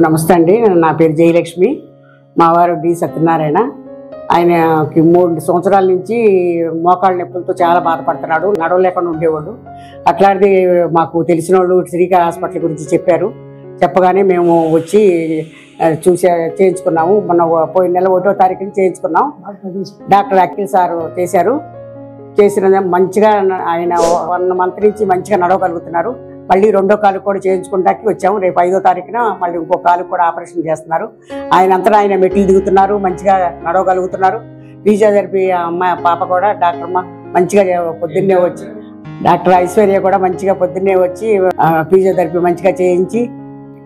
నమస్తే అండి, నా పేరు జయలక్ష్మి. మా వారు డి సత్యనారాయణ. ఆయనకి 3 సంవత్సరాల నుంచి మోకాళ్ళ నొప్పులతో చాలా బాధపడుతున్నాడు. నడవలేకుండా ఉండేవాడు. అట్లాంటిది మాకు తెలిసిన వాళ్ళు శ్రీకాళ హాస్పిటల్ గురించి చెప్పారు. చెప్పగానే మేము వచ్చి చేయించుకున్నాము. మొన్న పోయిన నెల 1వ తారీఖుని చేయించుకున్నాం. డాక్టర్ అఖిల్ సార్ చేసిన మంచిగా ఆయన 1 మంత్ నుంచి మంచిగా నడవగలుగుతున్నారు. మళ్ళీ 2వ కాలు కూడా చేయించుకుంటానికి వచ్చాము. రేపు 5వ తారీఖున మళ్ళీ ఇంకో కాలు కూడా ఆపరేషన్ చేస్తున్నారు. ఆయన మెట్లు దిగుతున్నారు, మంచిగా నడవగలుగుతున్నారు. ఫిజియోథెరపీ అమ్మాయి పాప కూడా డాక్టర్ మంచిగా పొద్దున్నే వచ్చి, డాక్టర్ ఐశ్వర్య కూడా మంచిగా పొద్దున్నే వచ్చి ఫిజియోథెరపీ మంచిగా చేయించి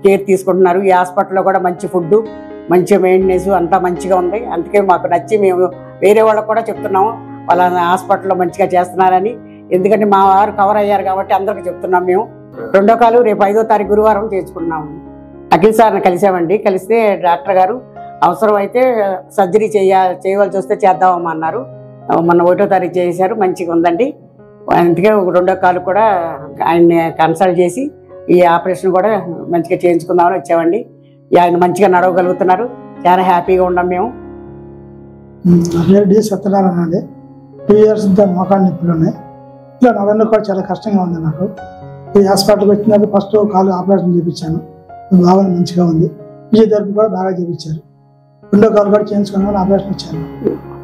కేర్ తీసుకుంటున్నారు. ఈ హాస్పిటల్లో కూడా మంచి ఫుడ్, మంచి మెయింటెనెన్స్ అంతా మంచిగా ఉంది. అందుకే మాకు నచ్చి మేము వేరే వాళ్ళకు కూడా చెప్తున్నాము వాళ్ళ హాస్పిటల్లో మంచిగా చేస్తున్నారని. ఎందుకంటే మా వారు కవర్ అయ్యారు కాబట్టి అందరికీ చెప్తున్నాం. మేము 2వ కాలు రేపు 5వ తారీఖు గురువారం చేసుకున్నాము. అఖిల్ సార్ని కలిసామండి. కలిస్తే డాక్టర్ గారు అవసరం అయితే సర్జరీ చేయవలసి వస్తే చేద్దామని అన్నారు. మొన్న 1వ తారీఖు చేశారు, మంచిగా ఉందండి. అందుకే 2వ కాలు కూడా ఆయన్ని కన్సల్ట్ చేసి ఈ ఆపరేషన్ కూడా మంచిగా చేయించుకుందామని వచ్చామండి. ఆయన మంచిగా నడవగలుగుతున్నారు. చాలా హ్యాపీగా ఉన్నాం మేము. డి సత్యనారాయణ అండి. 2 years మోకాళ్ళ నొప్పులు ఉన్నాయి. ఇట్లా నడవడం కూడా చాలా కష్టంగా ఉంది నాకు. ఈ హాస్పిటల్కి వచ్చినప్పుడు ఫస్ట్ కాలు ఆపరేషన్ చేయించాను, బాగా మంచిగా ఉంది. ఫిజియోథెరపీ కూడా బాగా చేయించారు. 2వ కాలు కూడా చేయించుకున్నాను, ఆపరేషన్ ఇచ్చాను.